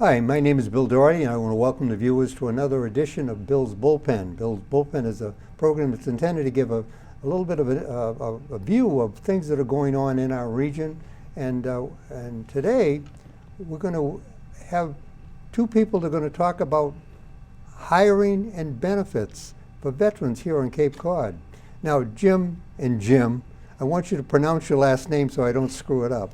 Hi, my name is Bill Doherty, and I want to welcome the viewers to another edition of Bill's Bullpen. Bill's Bullpen is a program that's intended to give a little bit of a view of things that are going on in our region. And today, we're going to have two people that are going to talk about hiring and benefits for veterans here on Cape Cod. Now, Jim, I want you to pronounce your last name so I don't screw it up.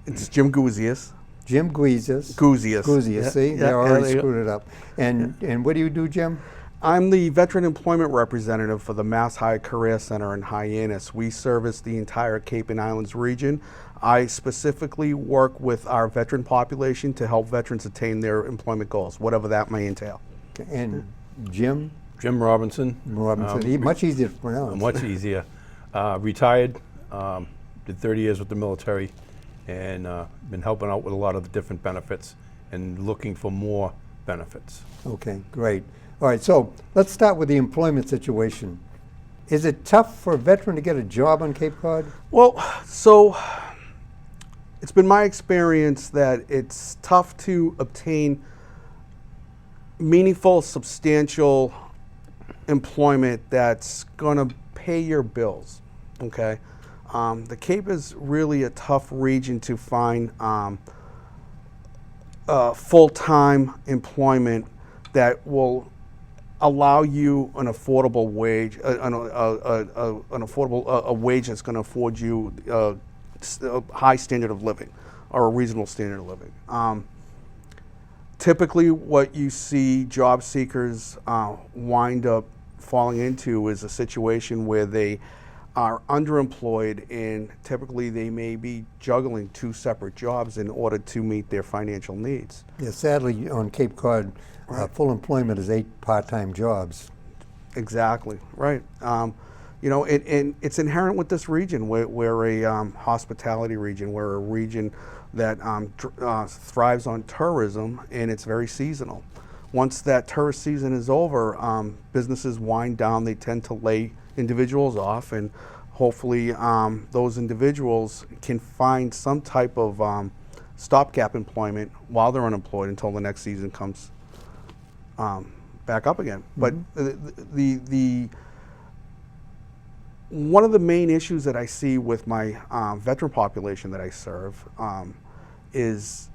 It's Jim Gouzias. Jim Gouzias. Gouzias. See? They already screwed it up. And what do you do, Jim? I'm the Veteran Employment Representative for the Mass High Career Center in Hyannis. We service the entire Cape and Islands region. I specifically work with our veteran population to help veterans attain their employment goals, whatever that may entail. And Jim? Jim Robinson. Much easier to pronounce. Much easier. Retired, did 30 years with the military, and been helping out with a lot of the different benefits and looking for more benefits. Okay, great. All right, so let's start with the employment situation. Is it tough for a veteran to get a job on Cape Cod? Well, so it's been my experience that it's tough to obtain meaningful, substantial employment that's going to pay your bills, okay? The Cape is really a tough region to find full-time employment that will allow you an affordable wage, a wage that's going to afford you a high standard of living or a reasonable standard of living. Typically, what you see job seekers wind up falling into is a situation where they are underemployed, and typically they may be juggling two separate jobs in order to meet their financial needs. Yeah, sadly, on Cape Cod, full employment is 8 part-time jobs. Exactly, right. You know, and it's inherent with this region. We're a hospitality region. We're a region that thrives on tourism, and it's very seasonal. Once that tourist season is over, businesses wind down. They tend to lay individuals off, and hopefully those individuals can find some type of stopgap employment while they're unemployed until the next season comes back up again. Mm-hmm. But the one of the main issues that I see with my veteran population that I serve is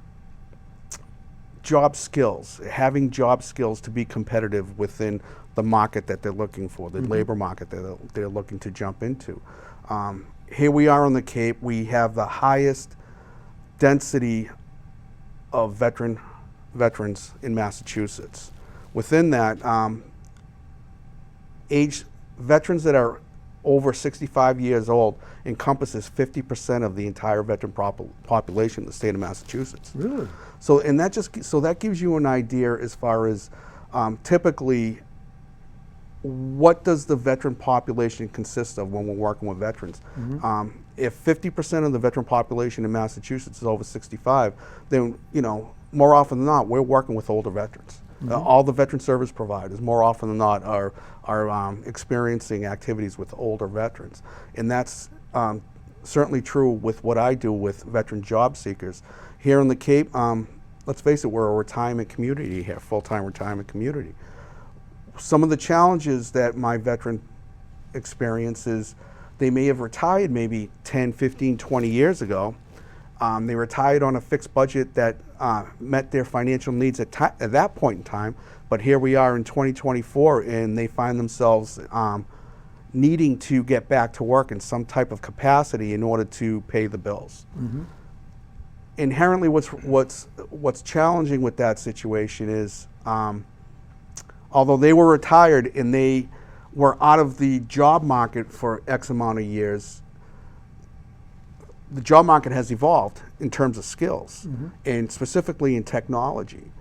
job skills, having job skills to be competitive within the market that they're looking for, the labor market that they're looking to jump into. Here we are on the Cape. We have the highest density of veterans in Massachusetts. Within that, veterans that are over 65 years old encompasses 50% of the entire veteran population in the state of Massachusetts. Really? So, and that gives you an idea as far as typically what does the veteran population consist of when we're working with veterans. Mm-hmm. If 50% of the veteran population in Massachusetts is over 65, then more often than not we're working with older veterans. Mm-hmm. All the veteran service providers, more often than not, are experiencing activities with older veterans, and that's certainly true with what I do with veteran job seekers. Here in the Cape, let's face it, we're a retirement community here, full-time retirement community. Some of the challenges that my veteran experiences, they may have retired maybe 10, 15, 20 years ago. They retired on a fixed budget that met their financial needs at that point in time, but here we are in 2024 and they find themselves needing to get back to work in some type of capacity in order to pay the bills. Mm-hmm. Inherently, what's challenging with that situation is, although they were retired and they were out of the job market for X amount of years, the job market has evolved in terms of skills, mm-hmm. and specifically in technology.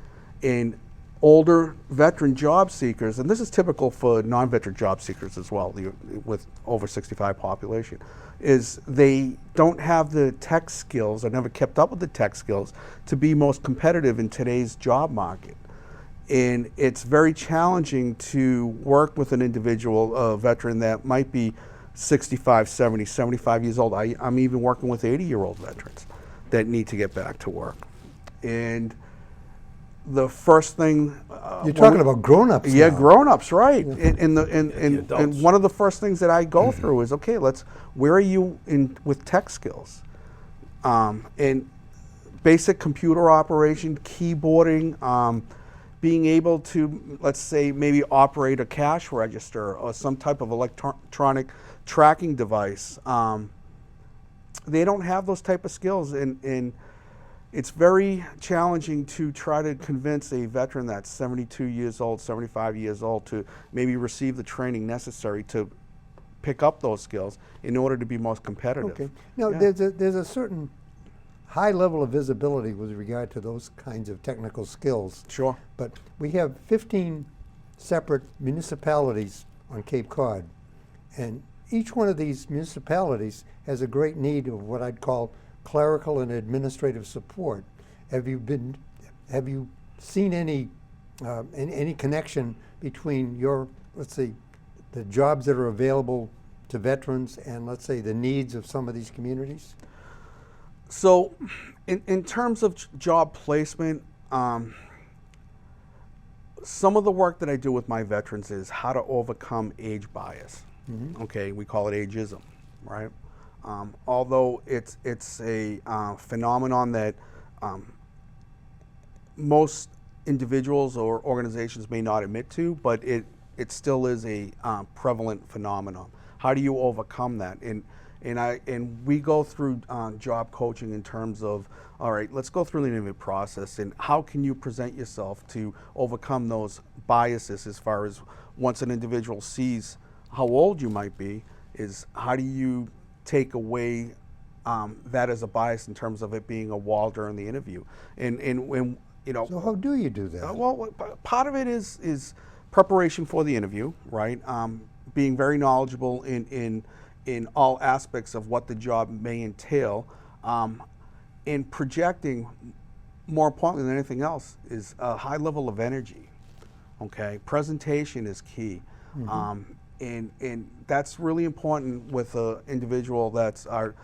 And older veteran job seekers, and this is typical for non-veteran job seekers as well, with over 65 population, is they don't have the tech skills or never kept up with the tech skills to be most competitive in today's job market. And it's very challenging to work with an individual, a veteran that might be 65, 70, 75 years old. I'm even working with 80-year-old veterans that need to get back to work. And the first thing You're talking about grown-ups yeah, now. grown-ups, right? And adults. one of the first things that I go through is, okay, where are you with tech skills? And basic computer operation, keyboarding, being able to, let's say, maybe operate a cash register or some type of electronic tracking device. They don't have those type of skills, and it's very challenging to try to convince a veteran that's 72 years old, 75 years old to maybe receive the training necessary to pick up those skills in order to be most competitive. Okay. Now, Yeah. there's a certain high level of visibility with regard to those kinds of technical skills. Sure. But we have 15 separate municipalities on Cape Cod, and each one of these municipalities has a great need of what I'd call clerical and administrative support. Have you seen any connection between let's say, the jobs that are available to veterans and, let's say, the needs of some of these communities? So, in terms of job placement, some of the work that I do with my veterans is how to overcome age bias. Okay, we call it ageism, right? Although it's a phenomenon that most individuals or organizations may not admit to, but it still is a prevalent phenomenon. How do you overcome that? And we go through job coaching in terms of, all right, let's go through the interview process and how can you present yourself to overcome those biases as far as once an individual sees how old you might be, is how do you take away that as a bias in terms of it being a wall during the interview. And when, you know. So how do you do that? Well, part of it is preparation for the interview, right? Being very knowledgeable in all aspects of what the job may entail, and projecting, more importantly than anything else, is a high level of energy. Okay, presentation is key. And that's really important with an individual that's our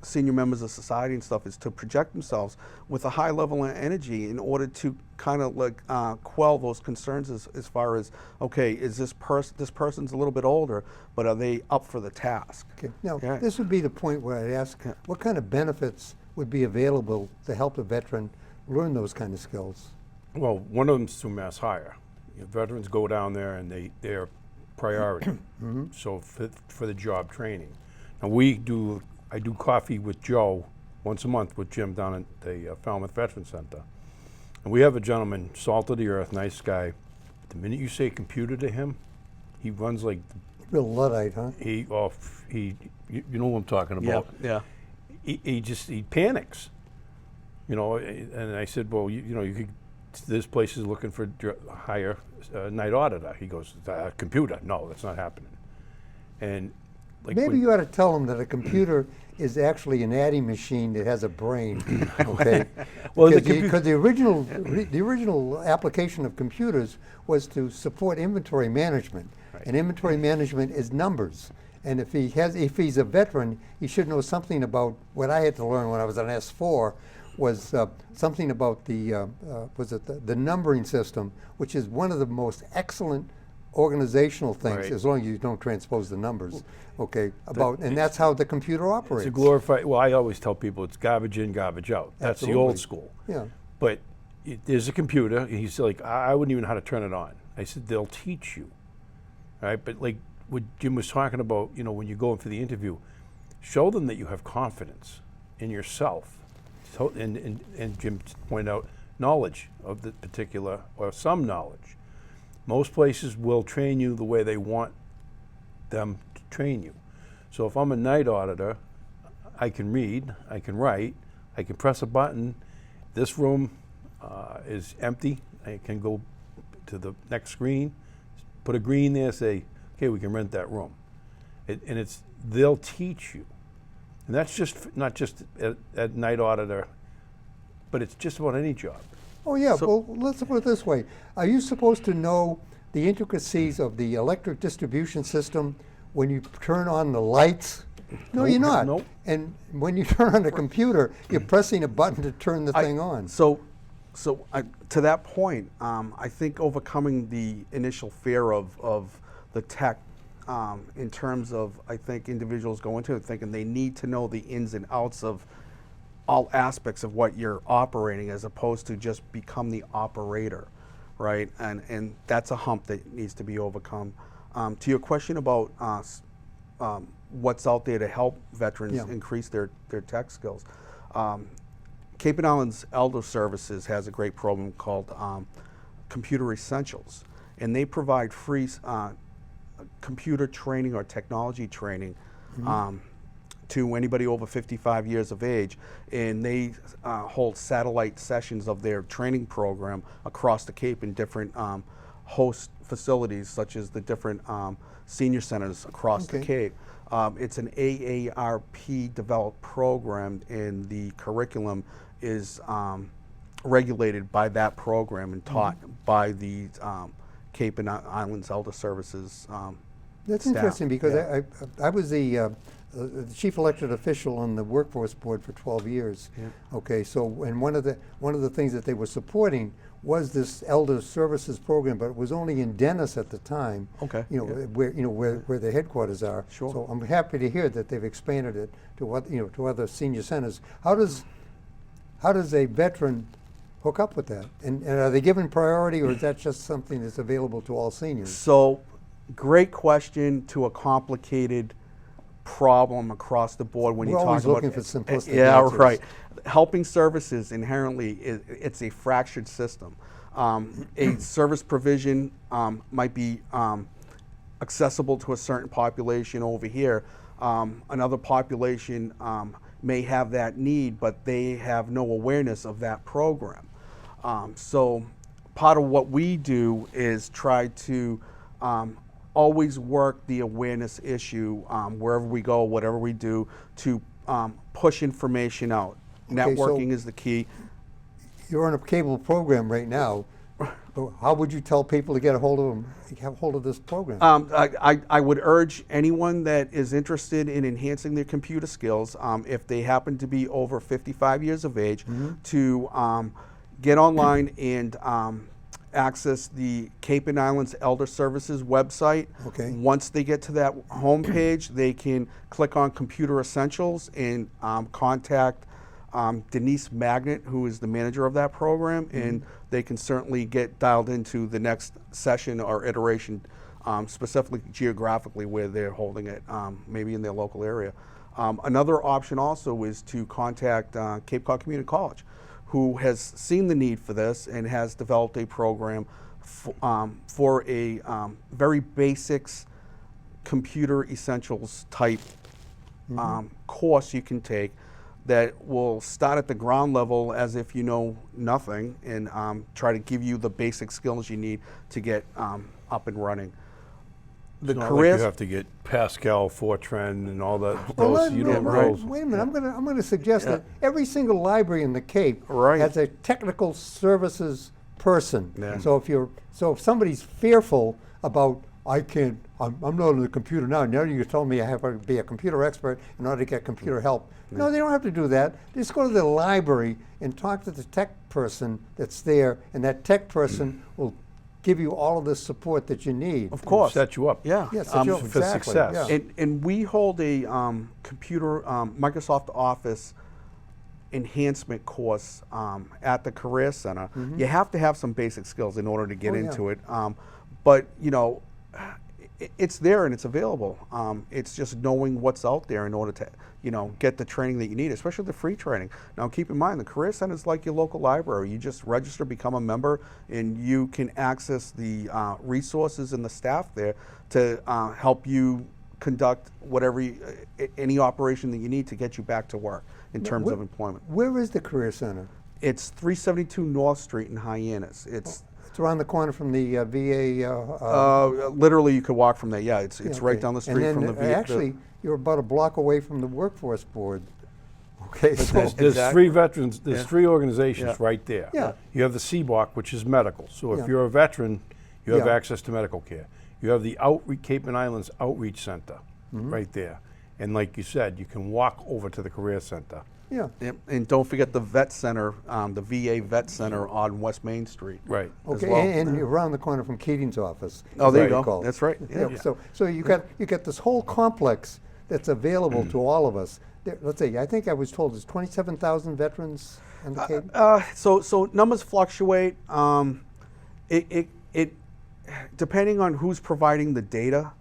senior members of society and stuff, is to project themselves with a high level of energy in order to kind of like quell those concerns as far as, okay, is this person's a little bit older, but are they up for the task? Okay. Now, Yeah. this would be the point where I'd ask, what kind of benefits would be available to help a veteran learn those kind of skills? Well, one of them is through Mass Hire. Veterans go down there and they're priority. So for the job training. Now I do coffee with Joe once a month with Jim down at the Falmouth Veterans Center. And we have a gentleman, salt of the earth, nice guy. The minute you say computer to him, he runs like Real Luddite, huh? you know what I'm talking about. Yeah. He panics. You know, and I said, well, you know, you could. This place is looking for hire night auditor. He goes, computer. No, that's not happening. And like Maybe you ought to tell them that a computer is actually an adding machine that has a brain. Okay. Well, because the original application of computers was to support inventory management, and inventory management is numbers. And if he's a veteran, he should know something about what I had to learn when I was on S4. Was something about the numbering system, which is one of the most excellent organizational things, Right. as long as you don't transpose the numbers. Okay, and that's how the computer operates. It's a glorified. Well, I always tell people it's garbage in, garbage out. That's the old Absolutely. school. Yeah. But there's a computer, and he's like, I wouldn't even know how to turn it on. I said, they'll teach you. All right, but like what Jim was talking about, you know, when you go in for the interview, show them that you have confidence in yourself. So, and Jim pointed out knowledge of the particular, or some knowledge. Most places will train you the way they want them to train you. So if I'm a night auditor, I can read, I can write, I can press a button. This room is empty. I can go to the next screen, put a green there, say, okay, we can rent that room. They'll teach you. And that's just not just at night auditor, but it's just about any job. Oh yeah. So- Well, let's put it this way: are you supposed to know the intricacies of the electric distribution system when you turn on the lights No, you're not. Nope. And when you turn on the computer, you're pressing a button to turn the thing on. So to that point, I think overcoming the initial fear of the tech, in terms of, I think individuals go into it thinking they need to know the ins and outs of all aspects of what you're operating, as opposed to just become the operator, right? And that's a hump that needs to be overcome. To your question about what's out there to help veterans increase their tech skills, Cape and Islands Elder Services has a great program called Computer Essentials, and they provide free computer training or technology training to anybody over 55 years of age, and they hold satellite sessions of their training program across the Cape in different host facilities, such as the different senior centers across the Cape. It's an AARP developed program, and the curriculum is regulated by that program and taught by the Cape and Islands Elder Services That's staff. interesting, because I was the chief elected official on the workforce board for 12 years. Okay, so and one of the things that they were supporting was this elder services program, but it was only in Dennis at the time. Okay. Where the headquarters are. Sure. So I'm happy to hear that they've expanded it to what to other senior centers. How does a veteran hook up with that? And are they given priority, or is that just something that's available to all seniors? So, great question to a complicated problem across the board when We're you talk always about looking for simplistic yeah, answers. right. Helping services inherently it's a fractured system. A service provision might be accessible to a certain population over here. Another population may have that need, but they have no awareness of that program. So part of what we do is try to always work the awareness issue wherever we go, whatever we do, to push information out. Networking is the key. You're on a cable program right now. How would you tell people to get a hold of this program? I would urge anyone that is interested in enhancing their computer skills, if they happen to be over 55 years of age, to get online and access the Cape and Islands Elder Services website. Okay. Once they get to that homepage, they can click on Computer Essentials and contact Denise Magnet, who is the manager of that program, and they can certainly get dialed into the next session or iteration, specifically geographically where they're holding it, maybe in their local area. Another option also is to contact Cape Cod Community College, who has seen the need for this and has developed a program for a very basics computer essentials type course you can take that will start at the ground level as if you know nothing, and try to give you the basic skills you need to get up and running. The It's not careers, like you have to get Pascal, Fortran, and all that. Well, Those, you don't know. wait a minute. I'm going to suggest that every single library in the Cape Right. has a technical services person. Yeah. So if somebody's fearful about I'm not on the computer now. Now you tell me I have to be a computer expert in order to get computer help. No, they don't have to do that. They just go to the library and talk to the tech person that's there, and that tech person will give you all of the support that you need. of course, Set you up. yeah. Yes, set you up, for exactly, success. yeah. And we hold a computer Microsoft Office enhancement course at the Career Center. You have to have some basic skills in order to get into it. But it's there and it's available. It's just knowing what's out there in order to get the training that you need, especially the free training. Now keep in mind, the Career Center is like your local library. You just register, become a member, and you can access the resources and the staff there to help you conduct any operation that you need to get you back to work in terms of employment. Where is the Career Center? It's 372 North Street in Hyannis. It's around the corner from the VA. literally you could walk from there. Yeah, it's right okay. down the And street then, from the VA. actually, you're about a block away from the workforce board. Okay, so There's Exactly. three veterans, there's three organizations Yeah. right there. Yeah. You have the CBOC, which is medical. So if Yeah. you're a veteran, you have Yeah. access to medical care. You have the Cape and Islands Outreach Center right there. And like you said, you can walk over to the Career Center. Yeah. Yep. And don't forget the vet center, the VA vet center on West Main Street. Right. Okay, well. and you're around the corner from Keating's office. Oh, as there I you go. recall. That's right. Yeah, Yeah. so you got this whole complex that's available to all of us. Let's say, I think I was told there's 27,000 veterans on the Cape. So numbers fluctuate. It depending on who's providing the data,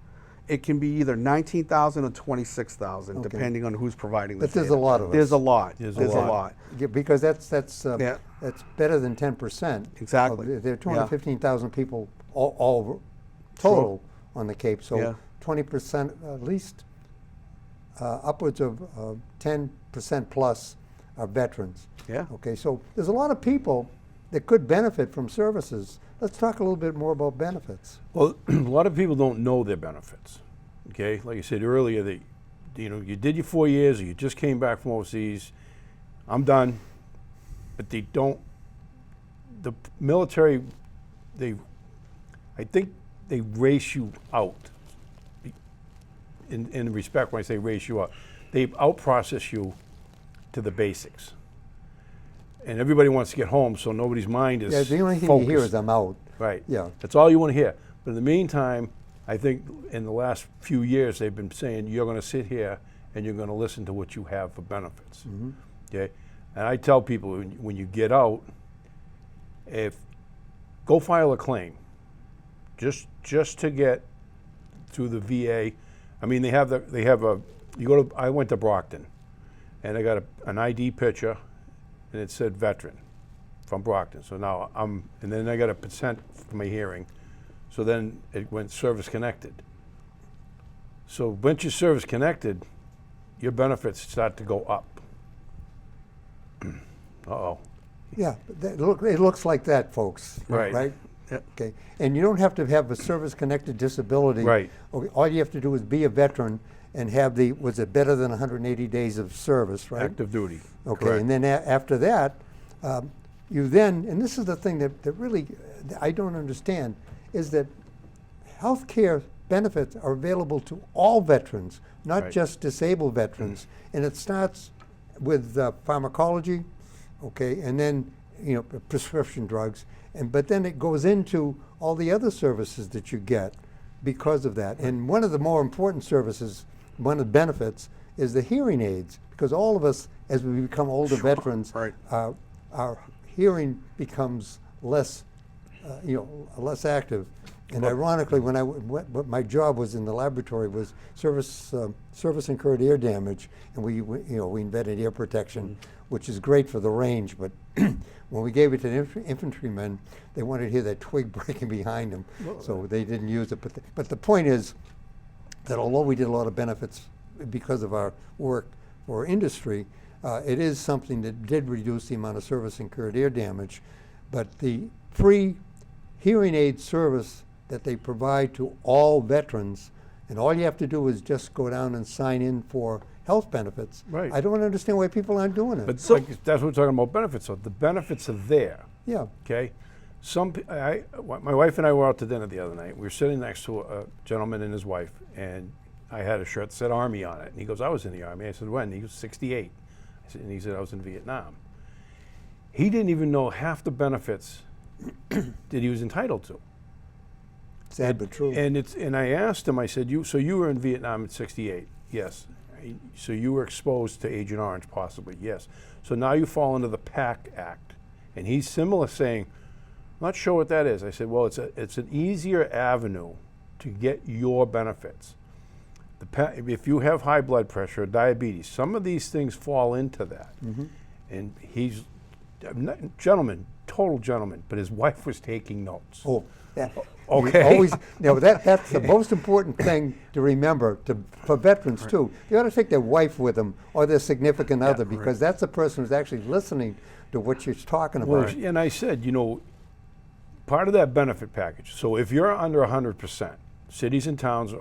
it can be either 19,000 or 26,000, Okay. depending on who's providing the But data. there's a lot of us. There's a lot. There's a There's a lot. lot. Yeah, because that's Yeah. better than 10%. Exactly. There are Yeah. 215,000 people all total on the Cape. So Yeah. 20%, at least upwards of 10% plus are veterans. Yeah. Okay, so there's a lot of people that could benefit from services. Let's talk a little bit more about benefits. Well, a lot of people don't know their benefits. Okay, like I said earlier, you did your 4 years, or you just came back from overseas. I'm done, but they don't. The military, I think they race you out. In respect, when I say race you out, they out-process you to the basics. And everybody wants to get home, so nobody's mind is Yeah, the only thing focused. you hear is I'm out. Right. Yeah. That's all you want to hear. But in the meantime, I think in the last few years they've been saying you're going to sit here and you're going to listen to what you have for benefits. Okay. And I tell people when you get out, go file a claim, just to get through the VA. I mean, I went to Brockton, and I got an ID picture, and it said veteran from Brockton. So now and then I got a percent for my hearing. So then it went service connected. So once you're service connected, your benefits start to go up. Uh-oh. Yeah, it looks like that, folks. Right. Right? Yeah. Okay. And you don't have to have a service-connected disability. Right. Okay, all you have to do is be a veteran and have was it better than 180 days of service, right? Active duty. Okay, Correct. and then after that, you then, and this is the thing that really I don't understand, is that health care benefits are available to all veterans, not Right. just disabled veterans. And it starts with pharmacology, okay, and then prescription drugs, but then it goes into all the other services that you get because of that. And one of the more important services, one of the benefits, is the hearing aids, because all of us, as we become older veterans, Right. our hearing becomes less, less active. And ironically, what my job was in the laboratory was service incurred ear damage, and we invented ear protection, which is great for the range. But when we gave it to infantrymen, they wanted to hear that twig breaking behind them, so they didn't use it. But the point is that although we did a lot of benefits because of our work for industry, it is something that did reduce the amount of service incurred ear damage. But the free hearing aid service that they provide to all veterans, and all you have to do is just go down and sign in for health benefits. Right. I don't understand why people aren't doing it. But that's what we're talking about benefits. So the benefits are there. yeah. Okay, my wife and I were out to dinner the other night. We were sitting next to a gentleman and his wife, and I had a shirt that said Army on it. And he goes, "I was in the Army." I said, "When?" He was 68. And he said, "I was in Vietnam." He didn't even know half the benefits that he was entitled to. Sad but true. And I asked him. I said, "So you were in Vietnam in '68?" "Yes." "So you were exposed to Agent Orange, possibly?" "Yes." "So now you fall under the PAC Act." And he's similar, saying, "I'm not sure what that is." I said, "Well, it's an easier avenue to get your benefits. If you have high blood pressure or diabetes, some of these things fall into that." And he's gentleman, total gentleman, but his wife was taking notes. Oh, yeah. Okay. You always, that's the most important thing to remember for veterans too. You ought to take their wife with them or their significant other, because that's the person who's actually listening to what you're talking about. Well, and I said, part of that benefit package. So if you're under 100%, cities and towns,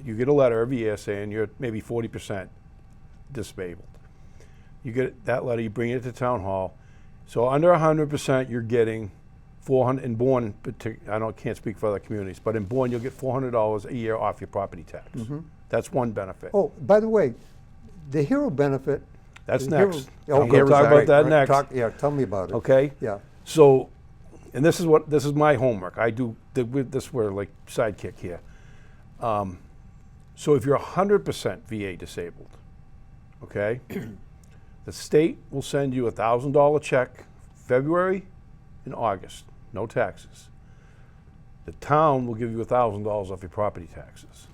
you get a letter every year saying you're maybe 40% disabled. You get that letter, you bring it to town hall. So under 100%, you're getting 400. In Bourne, can't speak for other communities, but in Bourne, you'll get $400 a year off your property tax. That's one benefit. Oh, by the way, the hero benefit. That's the hero- next. Oh, I'm going to talk about that next. Yeah, tell me about it. Okay. Yeah. So, and this is my homework. I do this. We're like sidekick here. So if you're 100% VA disabled, okay, the state will send you a $1,000 check February and August, no taxes. The town will give you $1,000 off your property taxes.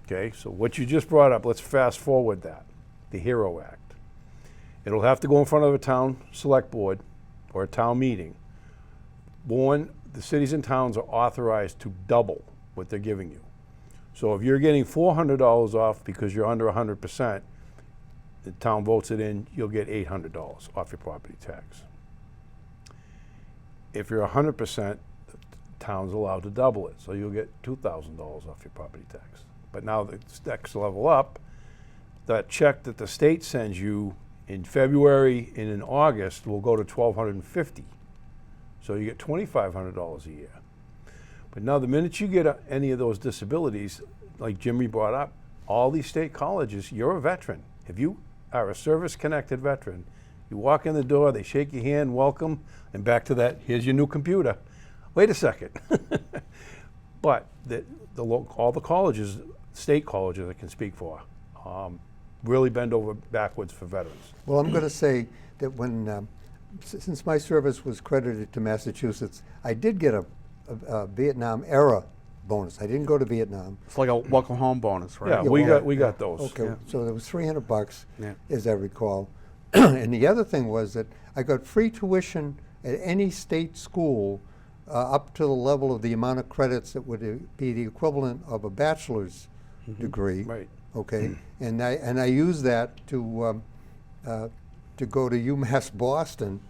Okay, so what you just brought up, let's fast forward that, the HERO Act. It'll have to go in front of a town select board or a town meeting. The cities and towns are authorized to double what they're giving you. So if you're getting $400 off because you're under 100%, the town votes it in, you'll get $800 off your property tax. If you're 100%, the town's allowed to double it, so you'll get $2,000 off your property tax. But now the next level up, that check that the state sends you in February and in August will go to $1,250. So you get $2,500 a year. But now the minute you get any of those disabilities, like Jimmy brought up, all these state colleges, you're a veteran. If you are a service-connected veteran, you walk in the door, they shake your hand, welcome, and back to that, here's your new computer. Wait a second. But all the colleges, state colleges I can speak for, really bend over backwards for veterans. Well, I'm going to say that when, since my service was credited to Massachusetts, I did get a Vietnam era bonus. I didn't go to Vietnam. It's like a welcome home bonus, right? Yeah, we got those. Okay, Yeah. so there was $300, Yeah. as I recall. And the other thing was that I got free tuition at any state school up to the level of the amount of credits that would be the equivalent of a bachelor's degree. Right. Okay, and I used that to go to UMass Boston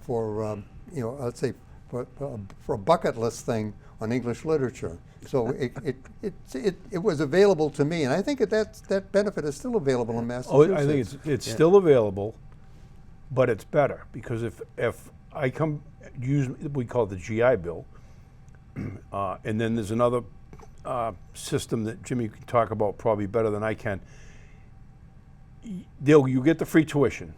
for let's say for a bucket list thing on English literature. So it was available to me, and I think that benefit is still available in Massachusetts. Oh, I think it's still available, but it's better because if I come use we call it the GI Bill, and then there's another system that Jimmy can talk about probably better than I can. You get the free tuition,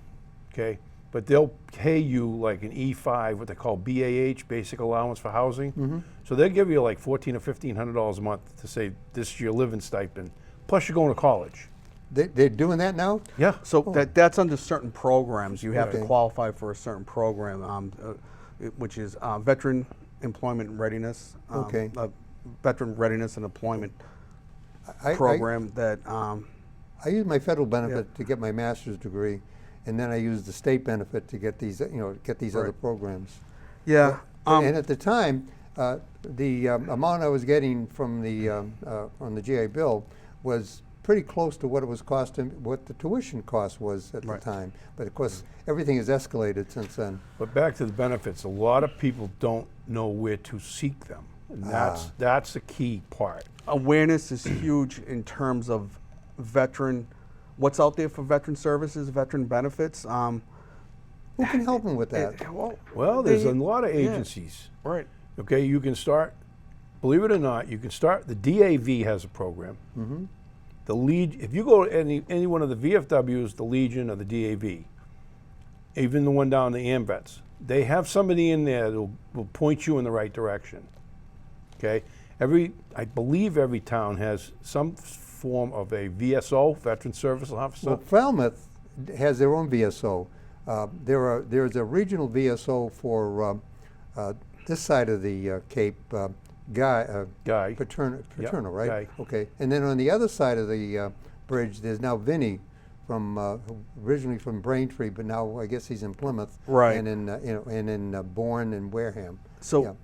okay, but they'll pay you like an E5, what they call BAH, Basic Allowance for Housing. So they'll give you like $1,400 or $1,500 a month to say this is your living stipend. Plus you're going to college. They're doing that now? Yeah. So that's under certain programs. You have to Okay. qualify for a certain program, which is Veteran Employment Readiness. Okay. Veteran Readiness and Employment I program that. I used my federal benefit to get my master's degree, and then I used the state benefit to get these other Right. programs. Yeah. And at the time, the amount I was getting from on the GI Bill was pretty close to what it was costing, what the tuition cost was at Right. the time. But of course, everything has escalated since then. But back to the benefits, a lot of people don't know where to seek them. And that's the key part. Awareness is huge in terms of what's out there for veteran services, veteran benefits. Who can help them with that? Well, there's a lot of agencies. Right. Okay, you can start, believe it or not, you can start, the DAV has a program. If you go to any one of the VFWs, the Legion or the DAV, even the one down the AMVETS, they have somebody in there that will point you in the right direction. Okay, I believe every town has some form of a VSO, Veteran Service Officer. Well, Falmouth has their own VSO. There's a regional VSO for this side of the Cape, Guy. Paterno, Yep, right? Guy. Okay. And then on the other side of the bridge, there's now Vinny, originally from Braintree, but now I guess he's in Plymouth. Right. And in Bourne and Wareham. So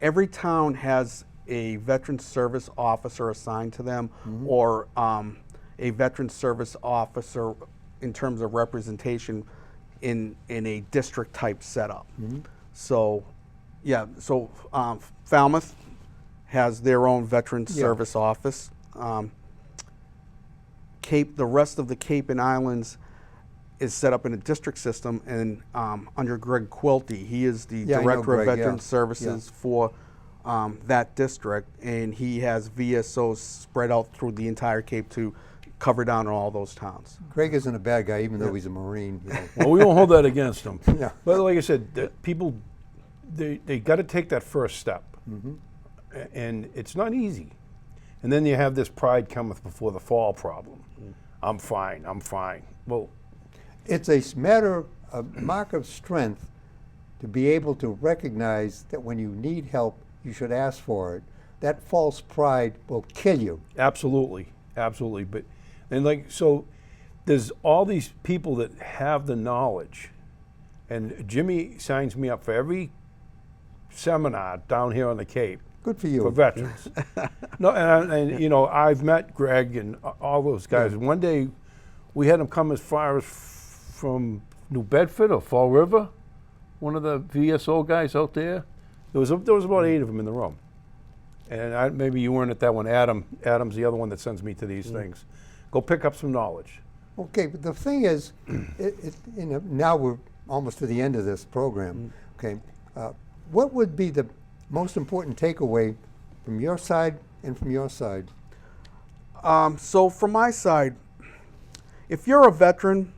every town has a veteran service officer assigned to them, or a veteran service officer in terms of representation in a district type setup. So, yeah. So Falmouth has their own veteran service office. The rest of the Cape and Islands is set up in a district system, and under Greg Quilty, he is the Yeah, I know director of Greg, veteran yeah. services for that district, and he has VSOs spread out through the entire Cape to cover down on all those towns. Greg isn't a bad guy, even though he's a Marine. You know. Well, we won't hold that against them. Yeah. But like I said, people, they got to take that first step. And it's not easy. And then you have this pride cometh before the fall problem. I'm fine, I'm fine. Well, It's a matter, a mark of strength to be able to recognize that when you need help, you should ask for it. That false pride will kill you. absolutely, absolutely. But, and like, so there's all these people that have the knowledge. And Jimmy signs me up for every seminar down here on the Cape. Good for you. For veterans. No, and you know, I've met Greg and all those guys. Yeah. One day, we had them come as far as from New Bedford or Fall River. One of the VSO guys out there. There was about 8 of them in the room. And maybe you weren't at that one. Adam's the other one that sends me to these things. Go pick up some knowledge. Okay, but the thing is, you know, now we're almost to the end of this program. Okay, what would be the most important takeaway from your side and from your side? So from my side, if you're a veteran,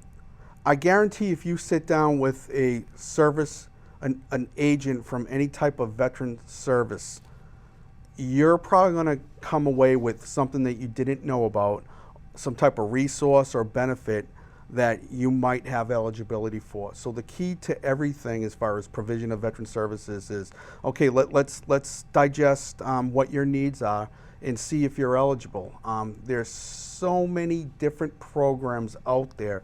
I guarantee if you sit down with a service, an agent from any type of veteran service, you're probably going to come away with something that you didn't know about, some type of resource or benefit that you might have eligibility for. So the key to everything as far as provision of veteran services is, okay, let's digest what your needs are and see if you're eligible. There's so many different programs out there.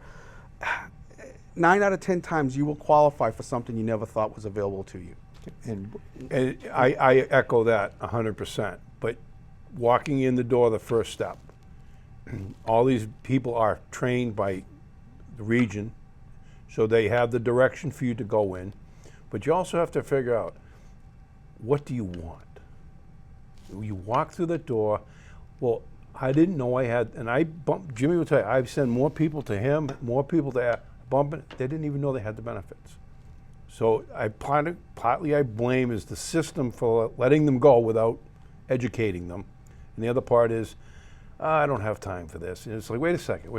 9 out of 10 times you will qualify for something you never thought was available to you. And I echo that 100%. But walking in the door, the first step. All these people are trained by the region, so they have the direction for you to go in. But you also have to figure out, what do you want? You walk through the door, well, I didn't know I had, and Jimmy will tell you, I've sent more people to him, more people to Bumpin', they didn't even know they had the benefits. So partly I blame is the system for letting them go without educating them. And the other part is, I don't have time for this. And it's like, wait a second.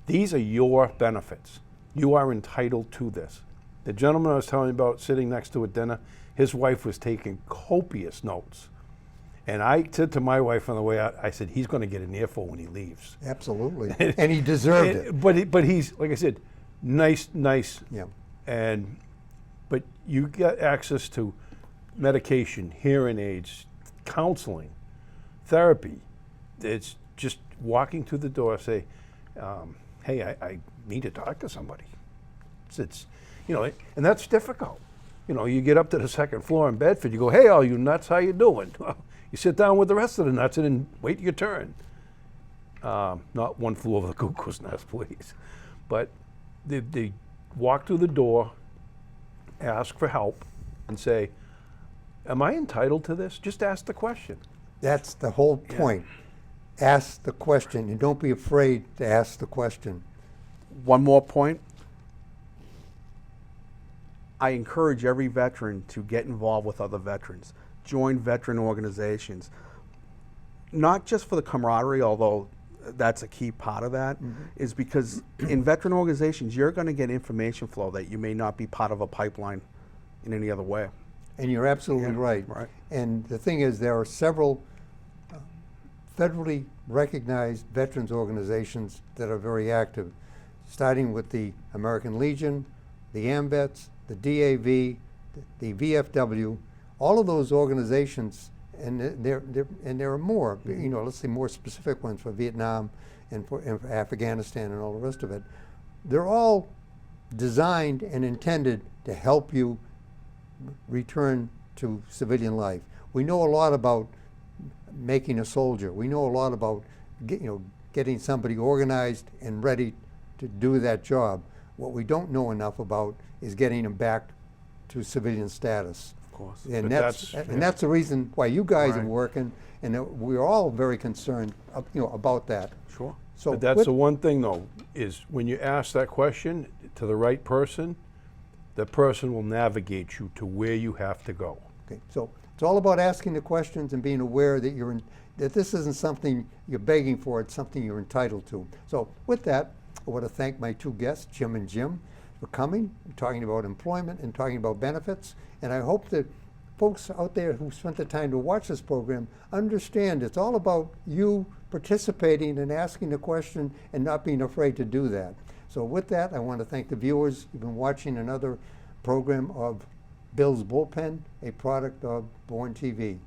These are your benefits. You are entitled to this. The gentleman I was telling you about sitting next to at dinner, his wife was taking copious notes. And I said to my wife on the way out, I said, he's going to get an earful when he leaves. Absolutely. And he deserved it. But he's, like I said, nice. Yeah. But you get access to medication, hearing aids, counseling, therapy. It's just walking through the door, say, hey, I need to talk to somebody. It's you know, and that's difficult. You know, you get up to the second floor in Bedford, you go, hey, all you nuts, how you doing? You sit down with the rest of the nuts and then wait your turn. Not one flew over the cuckoo's nest, please. But they walk through the door, ask for help, and say, am I entitled to this? Just ask the question. That's the whole point. Ask the question, and don't be afraid to ask the question. One more point. I encourage every veteran to get involved with other veterans. Join veteran organizations. Not just for the camaraderie, although that's a key part of that, is because in veteran organizations, you're going to get information flow that you may not be part of a pipeline in any other way. And you're absolutely right. And the thing is, there are several federally recognized veterans organizations that are very active, starting with the American Legion, the AMVETS, the DAV, the VFW, all of those organizations, and there are more, you know, let's say more specific ones for Vietnam and for Afghanistan and all the rest of it. They're all designed and intended to help you return to civilian life. We know a lot about making a soldier. We know a lot about getting somebody organized and ready to do that job. What we don't know enough about is getting them back to civilian status. Of course. And that's the reason why you guys are working, and we're all very concerned, about that. Sure. So But that's the one thing, though, is when you ask that question to the right person, the person will navigate you to where you have to go. Okay, so It's all about asking the questions and being aware that that this isn't something you're begging for, it's something you're entitled to. So with that, I want to thank my two guests, Jim and Jim, for coming, talking about employment and talking about benefits. And I hope that folks out there who spent the time to watch this program understand it's all about you participating and asking the question and not being afraid to do that. So with that, I want to thank the viewers who've been watching another program of Bill's Bullpen, a product of Born TV.